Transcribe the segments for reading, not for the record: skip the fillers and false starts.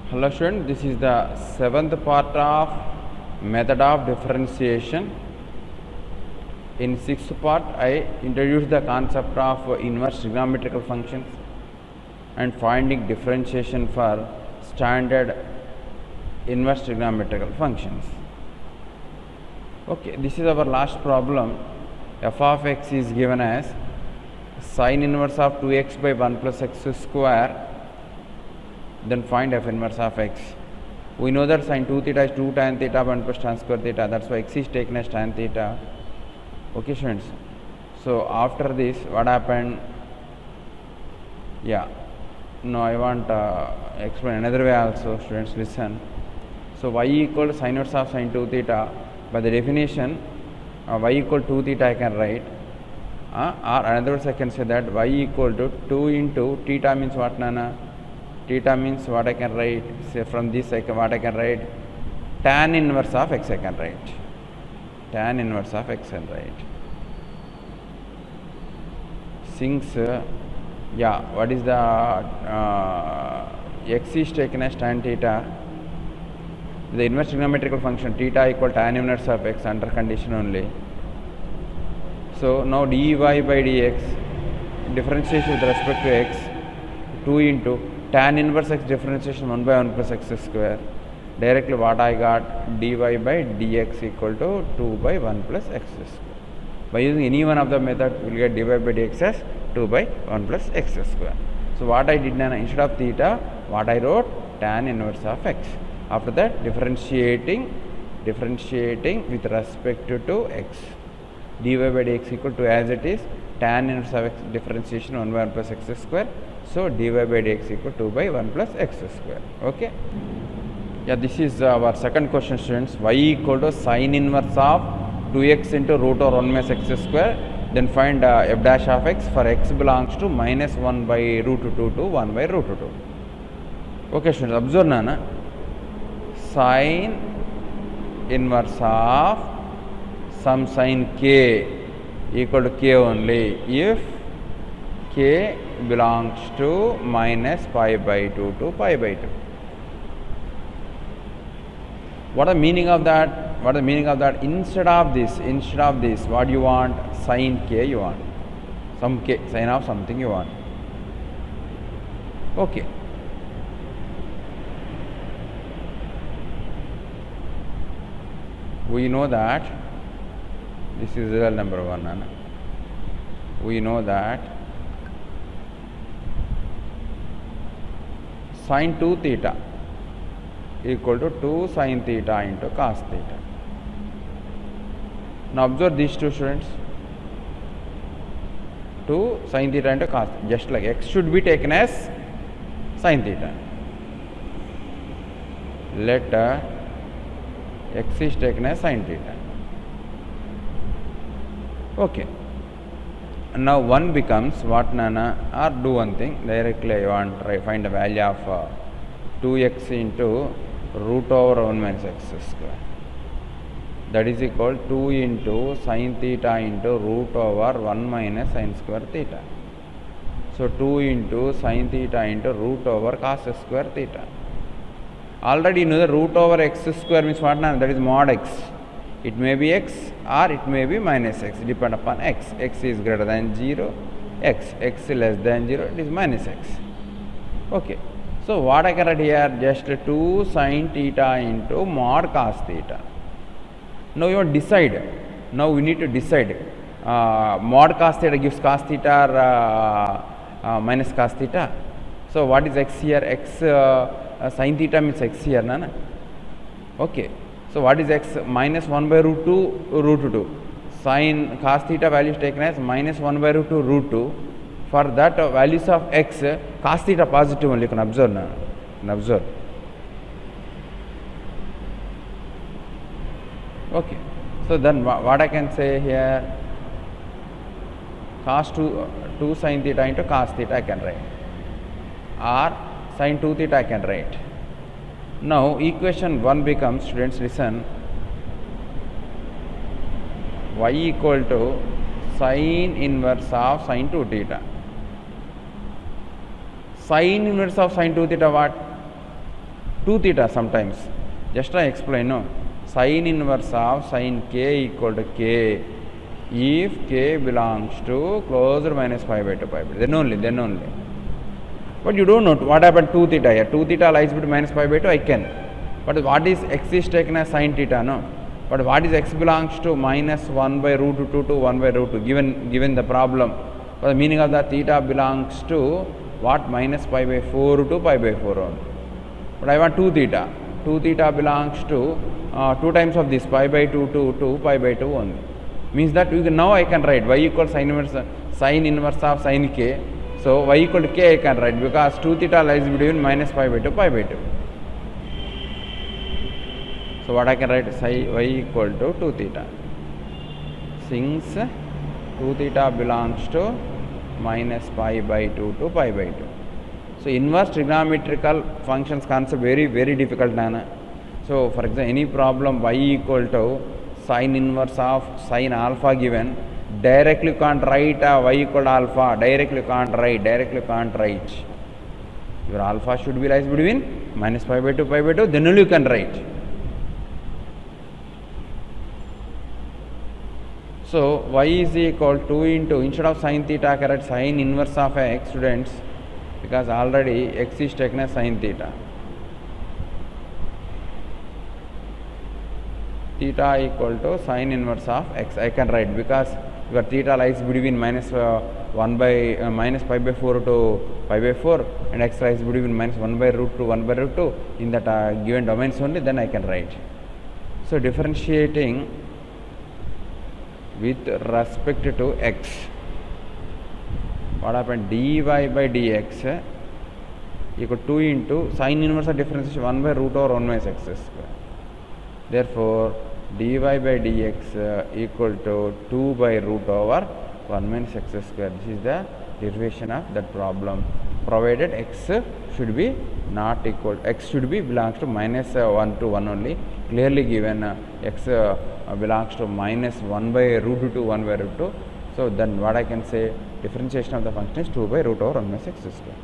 Hello students, this is the seventh part of method of differentiation. In sixth part, I introduced the concept of inverse trigonometrical functions and finding differentiation for standard inverse trigonometrical functions. Okay, this is our last problem. F of x is given as sine inverse of 2x by 1 plus x square. Then find f inverse of x. We know that sin 2 theta is 2 tan theta 1 plus tan square theta. That's why x is taken as tan theta. Okay, students. So after this, what happened? Yeah. No, I want explain another way also. Students, listen. So y equal to sin inverse of sin 2 theta. By the definition, y equal to 2 theta I can write. Or another words I can say that y equal to 2 into theta means what, Nana? Theta means what I can write, say from this what I can write, tan inverse of x I can write, tan inverse of x I can write. Since what is the x is taken as tan theta, the inverse trigonometrical function theta equal tan inverse of x under condition only. So now dy by dx differentiation with respect to x, 2 into tan inverse x differentiation 1 by 1 plus x square. Directly what I got, dy by dx equal to 2 by 1 plus x square. By using any one of the method, we will get dy by dx as 2 by 1 plus x square. So what I did now, instead of theta, what I wrote, tan inverse of x. After that, differentiating with respect to x. dy by dx equal to, as it is, tan inverse of x differentiation 1 by 1 plus x square. So dy by dx equal to 2 by 1 plus x square. Okay. Yeah, this is our second question, students. Y equal to sin inverse of 2x into root over 1 minus x square. Then find f dash of x for x belongs to minus 1 by root 2 to 1 by root 2. Okay, students, observe Nana. Sin inverse of some sin k equal to k only if k belongs to minus pi by 2 to pi by 2. What is the meaning of that? Instead of this, what you want? Sin k you want. Some k, sin of something you want. Okay. We know that this is result number 1. Nana. We know that sin 2 theta equal to 2 sin theta into cos theta. Now observe these two, students. 2 sin theta into cos theta. Just like x should be taken as sin theta. Let x is taken as sin theta. Okay. Now 1 becomes what, Nana? Or do one thing directly. I want to find the value of 2x into root over 1 minus x square. That is equal to 2 into sin theta into root over 1 minus sin square theta. So 2 into sin theta into root over cos square theta. Already you know the root over x square means what, Nana? That is mod x. It may be x or it may be minus x, depend upon x. X is greater than 0, x less than 0, it is minus x. Okay. So what I can write here? Just 2 sin theta into mod cos theta. Now you want to decide. Now we need to decide. Mod cos theta gives cos theta or minus cos theta. So what is x here? X sin theta means x here, Nana. Okay. So what is x? Minus 1 by root 2. Sin cos theta value is taken as minus 1 by root 2 root 2. For that values of x, cos theta positive only. You can observe now. Okay. So then what I can say here? Cos 2 sin theta into cos theta I can write. Or sin 2 theta I can write. Now equation 1 becomes, students, listen, y equal to sin inverse of sin 2 theta. Sin inverse of sin 2 theta what? 2 theta sometimes. Just I explain, no. Sin inverse of sin k equal to k if k belongs to closer minus pi by 2 pi by 2. Then only. But you don't know what happened 2 theta here. 2 theta lies between minus pi by 2, I can. But what is x is taken as sin theta, no? But what is x belongs to minus 1 by root 2 to 1 by root 2 given the problem. But the meaning of the theta belongs to what? Minus pi by 4 to pi by 4 only. But I want 2 theta. 2 theta belongs to 2 times of this pi by 2 to pi by 2 only. Means that now I can write y equals sin inverse of sin k. So y equal to k I can write because 2 theta lies between minus pi by 2 pi by 2. So what I can write is y equal to 2 theta. Since 2 theta belongs to minus pi by 2 to pi by 2. So inverse trigonometrical functions concept very difficult, Nana. So for example, any problem y equal to sin inverse of sin alpha given, directly you can't write y equal to alpha. Directly you can't write. Your alpha should be lies between minus pi by 2 pi by 2. Then only you can write. So y is equal to 2 into, instead of sin theta I can write sin inverse of x, students, because already x is taken as sin theta. Theta equal to sin inverse of x I can write because your theta lies between minus minus pi by 4 to pi by 4 and x lies between minus 1 by root 2 1 by root 2 in that given domains only, then I can write. So differentiating with respect to x, what happened? Dy by dx equal 2 into sin inverse of differentiation 1 by root over 1 minus x square. Therefore dy by dx equal to 2 by root over 1 minus x square. This is the derivation of that problem, provided x should be not equal, x should be belongs to minus 1 to 1 only. Clearly given x belongs to minus 1 by root 2 to 1 by root 2. So then what I can say, differentiation of the function is 2 by root over 1 minus x square.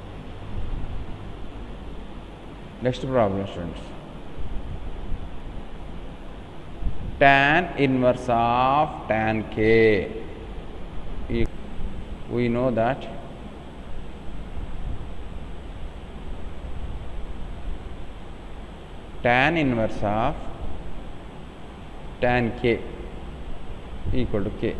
Next problem, students. Tan inverse of tan k. We know that tan inverse of tan k equal to k.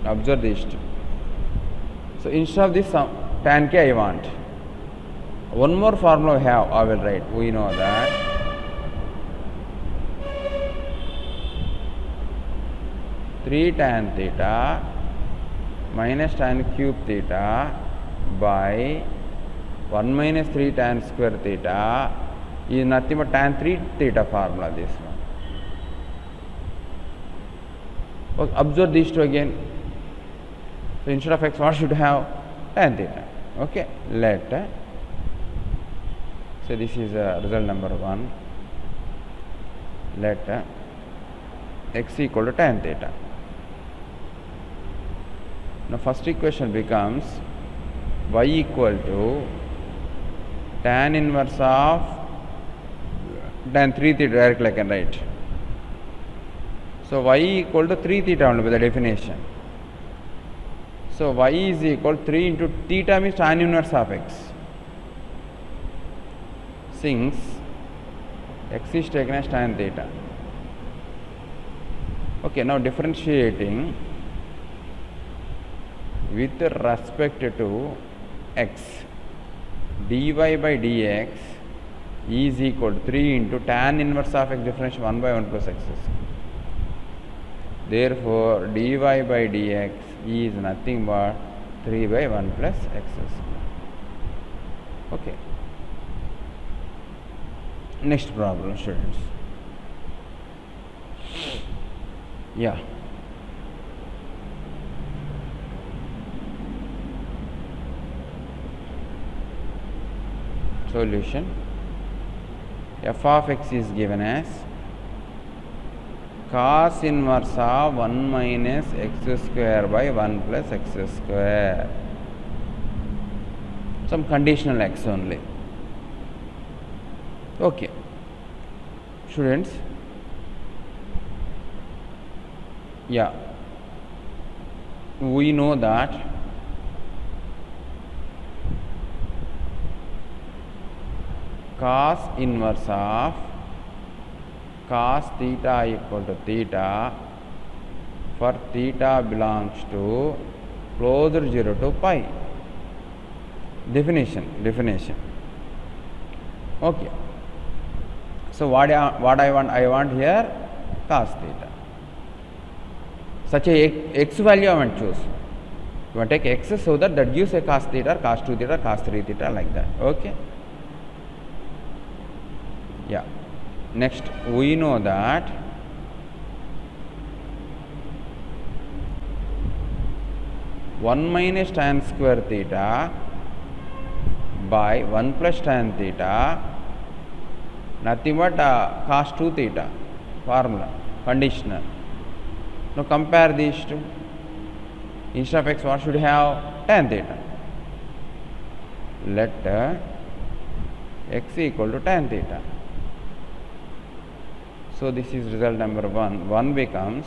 Observe this. So instead of this tan k I want one more formula we have, I will write. We know that three tan theta minus tan cube theta by 1 minus 3 tan square theta is nothing but tan 3 theta formula, this one. Okay, observe these two again. So instead of x, what should have? Tan theta. Okay, let so this is result number 1. Let x equal to tan theta. Now first equation becomes y equal to tan inverse of tan 3 theta, directly I can write. So y equal to 3 theta only by the definition. So y is equal to 3 into theta means tan inverse of x. Since x is taken as tan theta. Okay, now differentiating with respect to x, dy by dx is equal to 3 into tan inverse of x differentiation 1 by 1 plus x. Therefore dy by dx is nothing but 3 by 1 plus x. Okay. Next problem, students. Yeah. Solution. F of x is given as cos inverse of 1 minus x square by 1 plus x square. Some conditional x only. Okay. Students, yeah, we know that cos inverse of cos theta equal to theta for theta belongs to closer 0 to pi. Definition. Okay. So what I want here cos theta. Such a x value I want to choose. You want to take x so that gives a cos theta, cos 2 theta, cos 3 theta, like that. Okay. Yeah. Next, we know that one minus tan square theta by 1 plus tan theta, nothing but cos 2 theta formula, conditional. Now compare these two. Instead of x, what should you have? Tan theta. Let x equal to tan theta. So this is result number 1. 1 becomes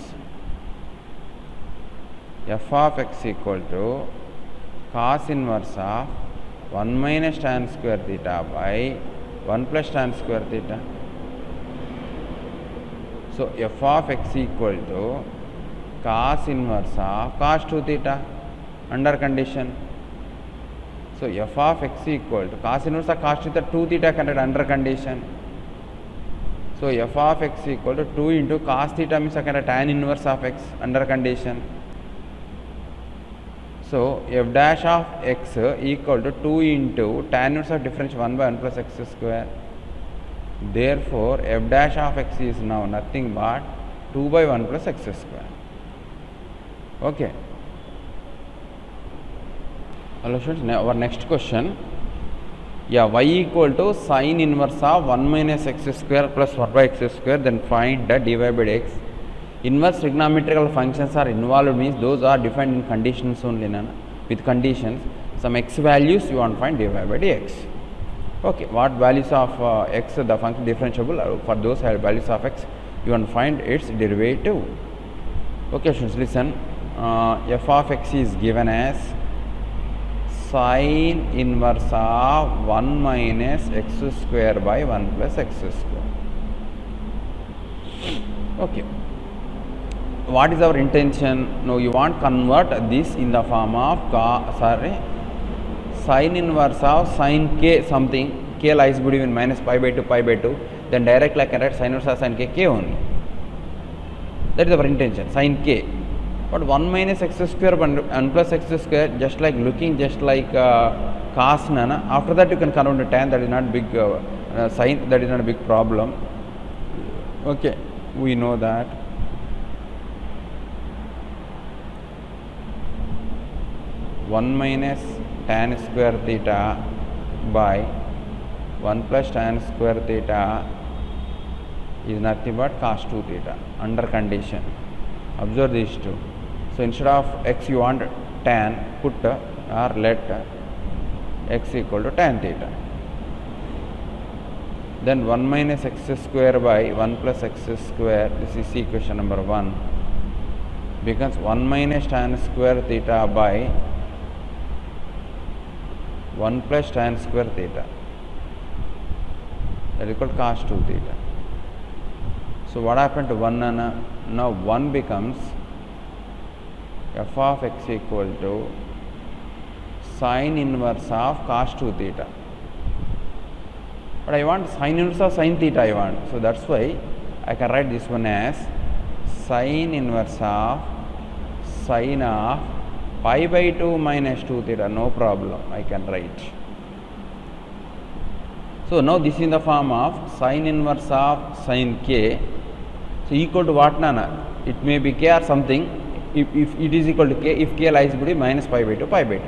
f of x equal to cos inverse of 1 minus tan square theta by 1 plus tan square theta. So f of x equal to cos inverse of cos 2 theta under condition. So f of x equal to cos inverse of cos theta 2 theta considered under condition. So f of x equal to 2 into cos theta means I can write tan inverse of x under condition. So f dash of x equal to 2 into tan inverse of difference 1 by 1 plus x square. Therefore f dash of x is now nothing but 2 by 1 plus x square. Okay. Hello students, now our next question. Yeah, y equal to sin inverse of 1 minus x square plus 1 by x square, then find the dy by dx. Inverse trigonometrical functions are involved means those are defined in conditions only, with conditions. Some x values you want to find dy by dx. Okay, what values of x the function differentiable, for those values of x you want to find its derivative. Okay students, listen, f of x is given as sin inverse of 1 minus x square by 1 plus x square. Okay. What is our intention? Now you want to convert this in the form of sin inverse of sin k something, k lies between minus pi by 2, pi by 2, then directly I can write sin inverse of sin k only. That is our intention, sin k. But 1 minus x square 1 plus x square, just like looking just like cos nana. After that you can convert to tan, that is not big sin, that is not a big problem. Okay, we know that. One minus tan square theta by 1 plus tan square theta is nothing but cos 2 theta under condition. Observe these two. So instead of x you want tan, put or let x equal to tan theta. Then 1 minus x square by 1 plus x square, this is equation number 1, becomes 1 minus tan square theta by 1 plus tan square theta, that is equal to cos 2 theta. So what happened to 1 nana? Now 1 becomes f of x equal to sin inverse of cos 2 theta. But I want sin inverse of sin theta I want. So that's why I can write this one as sin inverse of sin of pi by 2 minus 2 theta. No problem, I can write. So now this is in the form of sin inverse of sin k. So equal to what nana? It may be k or something. If it is equal to k, if k lies between minus pi by 2, pi by 2.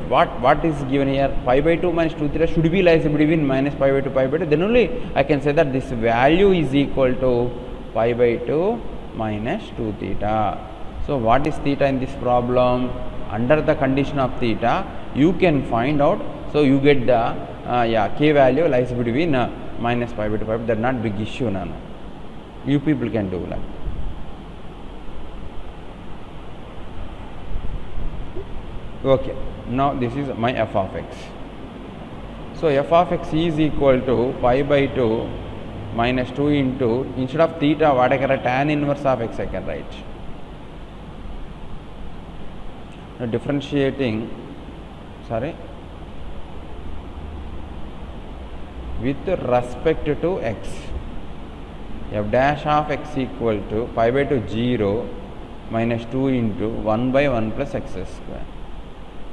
But what is given here? Pi by 2 minus 2 theta should be lies between minus pi by 2, pi by 2. Then only I can say that this value is equal to pi by 2 minus 2 theta. So what is theta in this problem? Under the condition of theta, you can find out. So you get the k value lies between minus pi by 2 pi. That's not big issue, no. You people can do that. Okay, now this is my f of x. So f of x is equal to pi by 2 minus 2 into, instead of theta, what I can write? Tan inverse of x I can write. Now differentiating, with respect to x, f dash of x equal to pi by 2 0 minus 2 into 1 by 1 plus x square.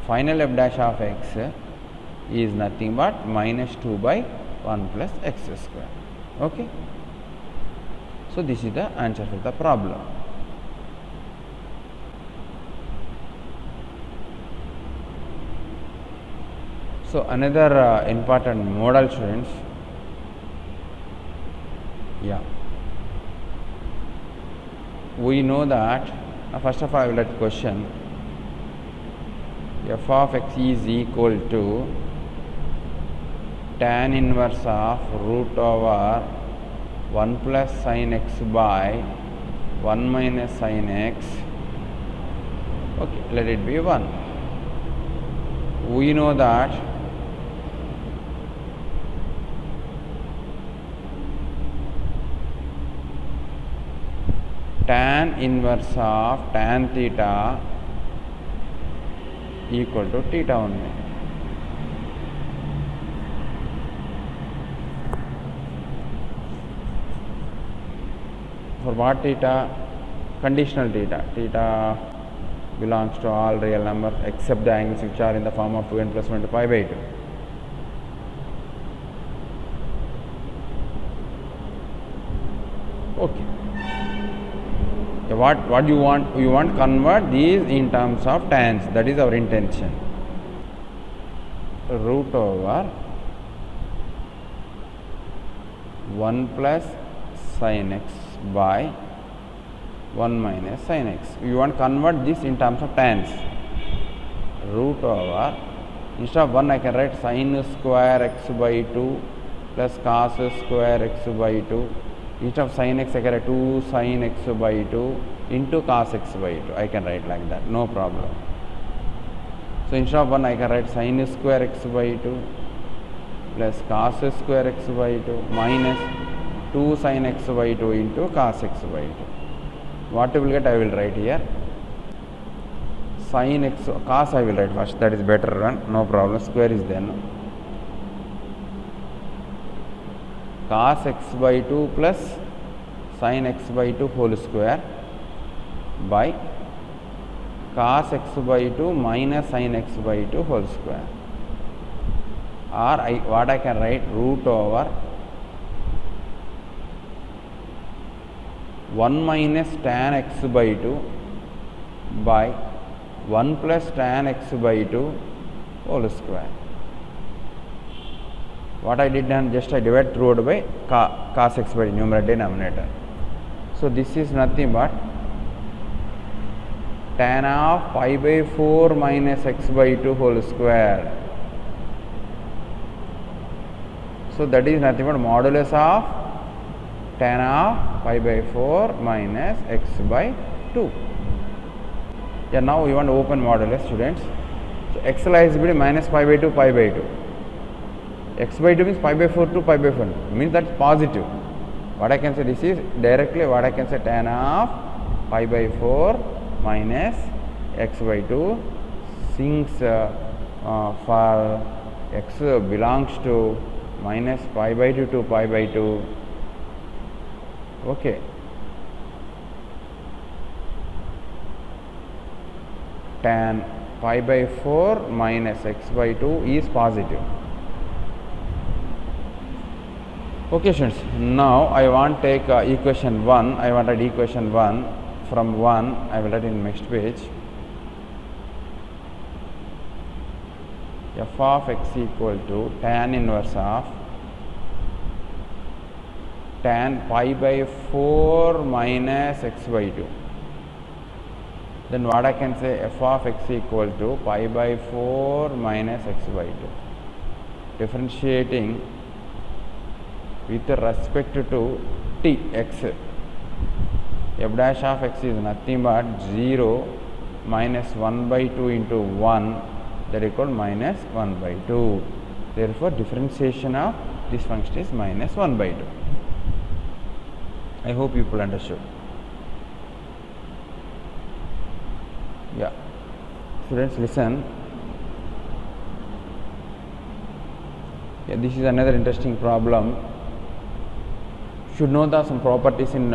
Final f dash of x is nothing but minus 2 by 1 plus x square. Okay. So this is the answer for the problem. So another important model, students. We know that first of all I will write question. F of x is equal to tan inverse of root over 1 plus sin x by 1 minus sin x. Okay, let it be 1. We know that tan inverse of tan theta equal to theta only. For what theta? Conditional theta. Theta belongs to all real numbers except the angles which are in the form of 2n plus 1 to pi by 2. Okay. What you want? You want to convert these in terms of tans. That is our intention. Root over 1 plus sin x by 1 minus sin x. You want to convert this in terms of tans. Root over, instead of 1 I can write sin square x by 2 plus cos square x by 2. Instead of sin x I can write 2 sin x by 2 into cos x by 2. I can write like that, no problem. So instead of 1 I can write sin square x by 2 plus cos square x by 2 minus 2 sin x by 2 into cos x by 2. What you will get I will write here. Sin x, cos I will write first, that is better one, no problem, square is there. No? Cos x by 2 plus sin x by 2 whole square by cos x by 2 minus sin x by 2 whole square. Or what I can write, root over 1 minus tan x by 2 by 1 plus tan x by 2 whole square. What I did then, just I divide throughout by cos x by numerator denominator. So this is nothing but tan of pi by 4 minus x by 2 whole square. So that is nothing but modulus of tan of pi by 4 minus x by 2. Yeah, now we want to open modulus, students. So x lies between minus pi by 2 pi by 2. X by 2 means pi by 4 to pi by 4, means that's positive. What I can say, this is directly what I can say, tan of pi by 4 minus x by 2, since for x belongs to minus pi by 2 to pi by 2. Okay. Tan pi by 4 minus x by 2 is positive. Okay, students. Now I want to take equation 1. I want to write equation 1. From 1, I will write in next page. F of x equal to tan inverse of tan pi by 4 minus x by 2. Then what I can say, f of x equal to pi by 4 minus x by 2. Differentiating with respect to t, x. F dash of x is nothing but 0 minus 1 by 2 into 1, that equal minus 1 by 2. Therefore, differentiation of this function is minus 1 by 2. I hope people understood. Yeah. Students, listen. Yeah, this is another interesting problem. Should know some properties in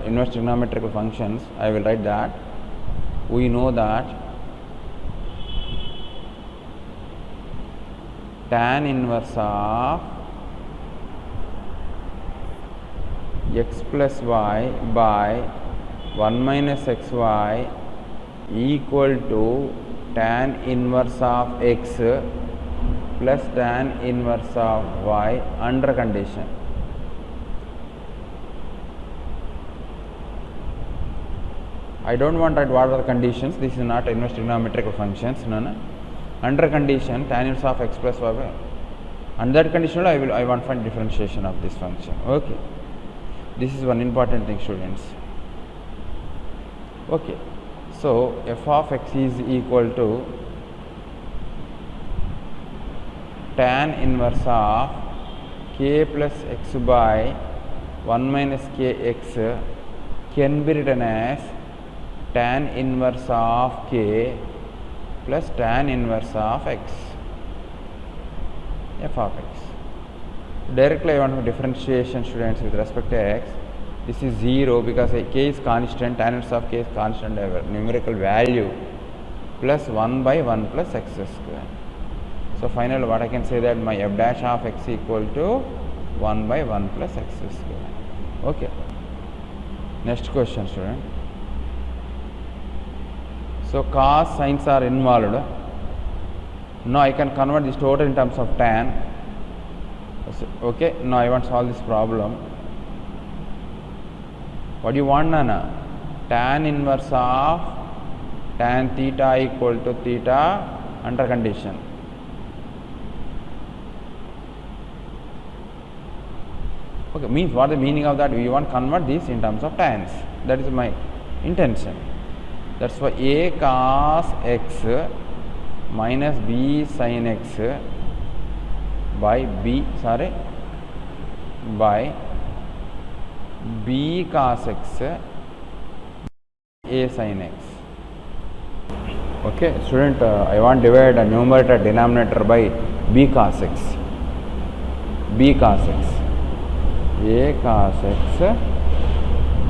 inverse trigonometrical functions. I will write that. We know that tan inverse of x plus y by 1 minus xy equal to tan inverse of x plus tan inverse of y under condition. I don't want to write what are the conditions. This is not inverse trigonometrical functions. No. Under condition tan inverse of x plus y by. Under that condition I want to find differentiation of this function. Okay. This is one important thing, students. Okay. So f of x is equal to tan inverse of k plus x by 1 minus kx can be written as tan inverse of k plus tan inverse of x, f of x. Directly I want to differentiation, students, with respect to x. This is 0 because k is constant, tan inverse of k is constant, numerical value, plus 1 by 1 plus x square. So finally what I can say that my f dash of x equal to 1 by 1 plus x square. Okay. Next question, student. So cos, sines are involved. Now I can convert this total in terms of tan. Okay, now I want to solve this problem. What do you want, Nana? Tan inverse of tan theta equal to theta under condition. Okay, means what the meaning of that? We want to convert this in terms of tans. That is my intention. That's why a cos x minus b sin x by b cos x a sin x. Okay, student, I want to divide a numerator denominator by b cos x. B cos x. A cos x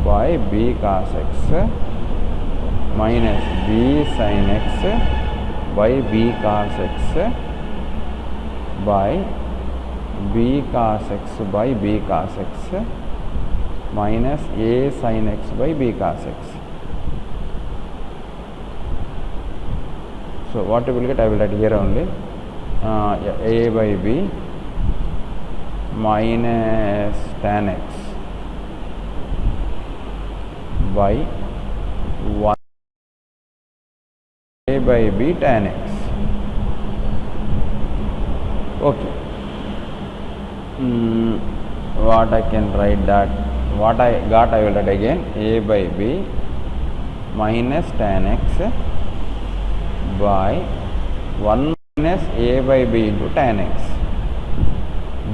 by b cos x minus b sin x by b cos x by b cos x by b cos x minus a sin x by b cos x. So what you will get, I will write here only a by b minus tan x by 1 a by b tan x. Okay. What I can write that, what I got I will write again, a by b minus tan x by 1 minus a by b into tan x.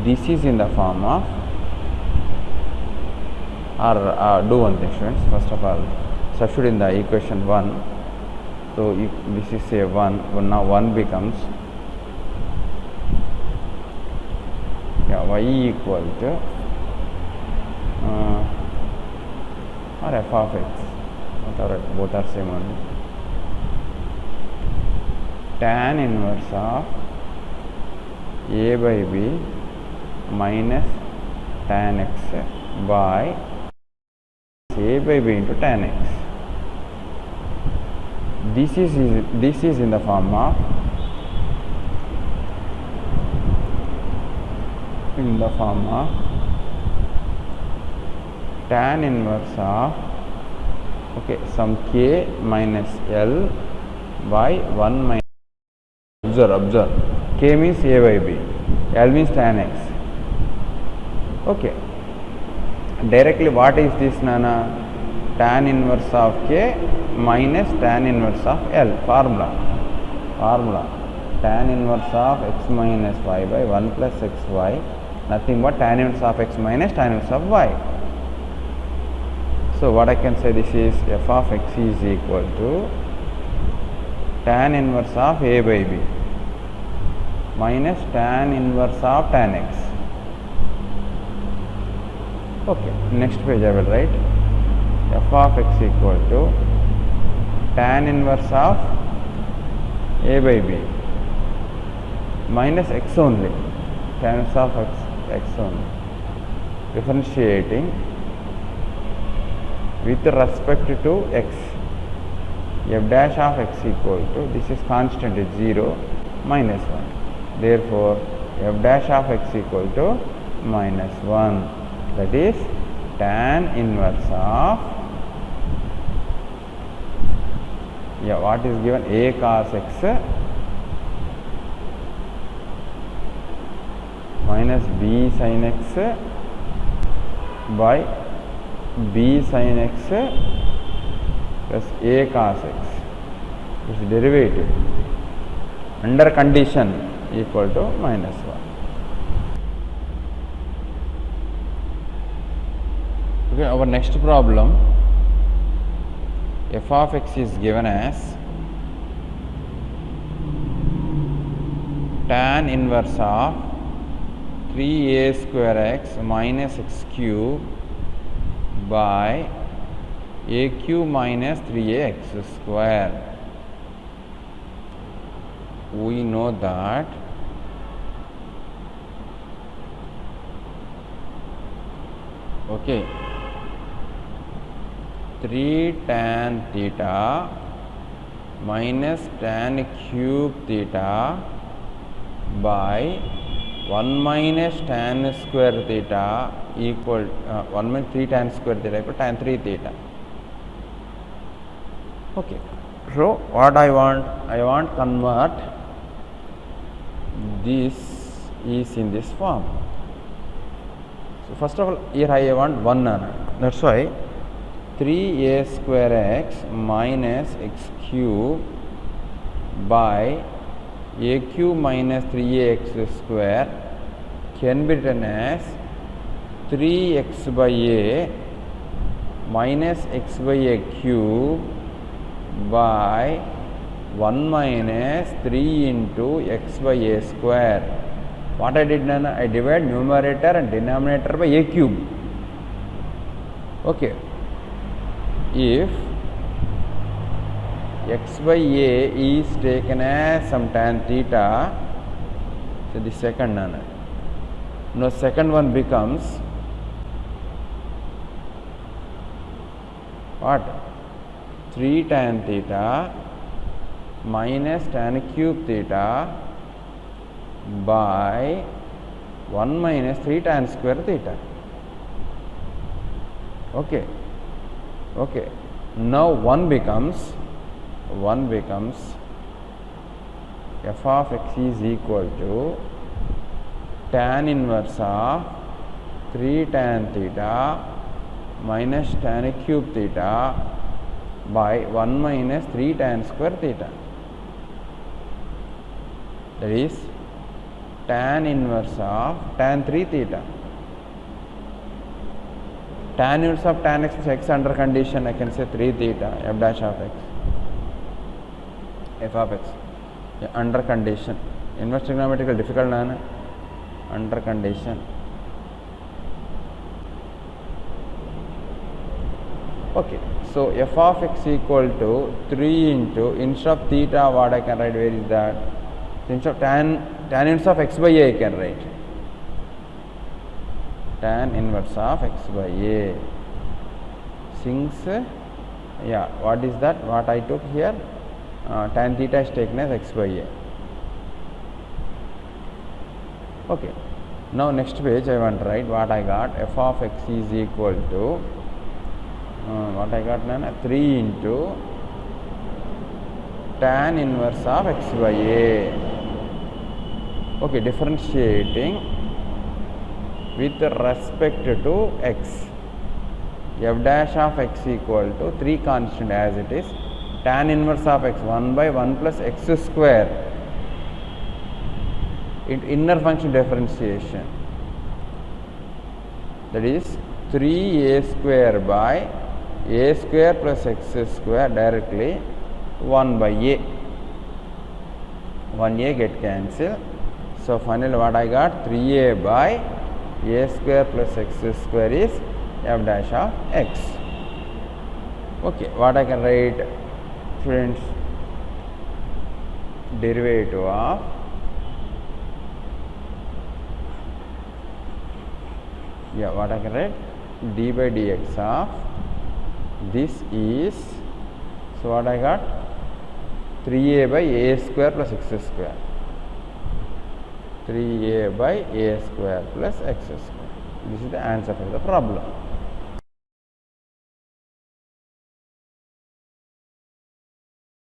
This is in the form of, or do one thing, students. First of all, substitute in the equation 1. So if this is a 1, now 1 becomes y equal to or f of x, both are same only, tan inverse of a by b minus tan x by a by b into tan x. This is in the form of, tan inverse of, okay, some k minus L by 1 minus, observe, k means a by b, L means tan x. Okay, directly what is this, nana? Tan inverse of k minus tan inverse of L. Formula tan inverse of x minus y by 1 plus xy, nothing but tan inverse of x minus tan inverse of y. So what I can say, this is f of x is equal to tan inverse of a by b minus tan inverse of tan x. Okay, next page I will write f of x equal to tan inverse of a by b minus x only, tan inverse of x only, differentiating with respect to x, f dash of x equal to, this is constant, is 0 minus 1, therefore f dash of x equal to minus 1, that is tan inverse of, what is given, a cos x minus b sin x by b sin x plus a cos x, this is derivative under condition equal to minus 1. Okay, our next problem, f of x is given as tan inverse of 3a square x minus x cube by a cube minus 3ax square. We know that okay, 3 tan theta minus tan cube theta by 1 minus tan square theta equal 1 minus 3 tan square theta equal tan 3 theta. Okay, so what I want convert this is in this form. So first of all, here I want 1 nana, that's why 3a square x minus x cube by a cube minus 3ax square can be written as 3x by a minus x by a cube by 1 minus 3 into x by a square. What I did, Nana? I divide numerator and denominator by a cube. Okay. If x by a is taken as some tan theta, so the second, Nana. Now second one becomes what? 3 tan theta minus tan cube theta by 1 minus 3 tan square theta. Okay. Okay. Now 1 becomes f of x is equal to tan inverse of 3 tan theta minus tan cube theta by 1 minus 3 tan square theta. That is tan inverse of tan 3 theta. Tan inverse of tan x is x under condition, I can say 3 theta f dash of x, f of x, under condition. Inverse trigonometrical difficult, Nana. Under condition. Okay, so f of x equal to 3 into, instead of theta, what I can write, where is that? So instead of tan inverse of x by a, I can write tan inverse of x by a. Since, what is that? What I took here? Tan theta is taken as x by a. Okay. Now next page I want to write what I got. F of x is equal to what I got now? 3 into tan inverse of x by a. Okay, differentiating with respect to x. F dash of x equal to 3 constant as it is, tan inverse of x 1 by 1 plus x square. Inner function differentiation, that is 3a square by a square plus x square directly 1 by a. 1a get cancelled. So finally what I got, 3a by a square plus x square is f dash of x. Okay, what I can write, friends? Derivative of what I can write, d by dx of this is, so what I got, 3a by a square plus x square. 3a by a square plus x square. This is the answer for the problem.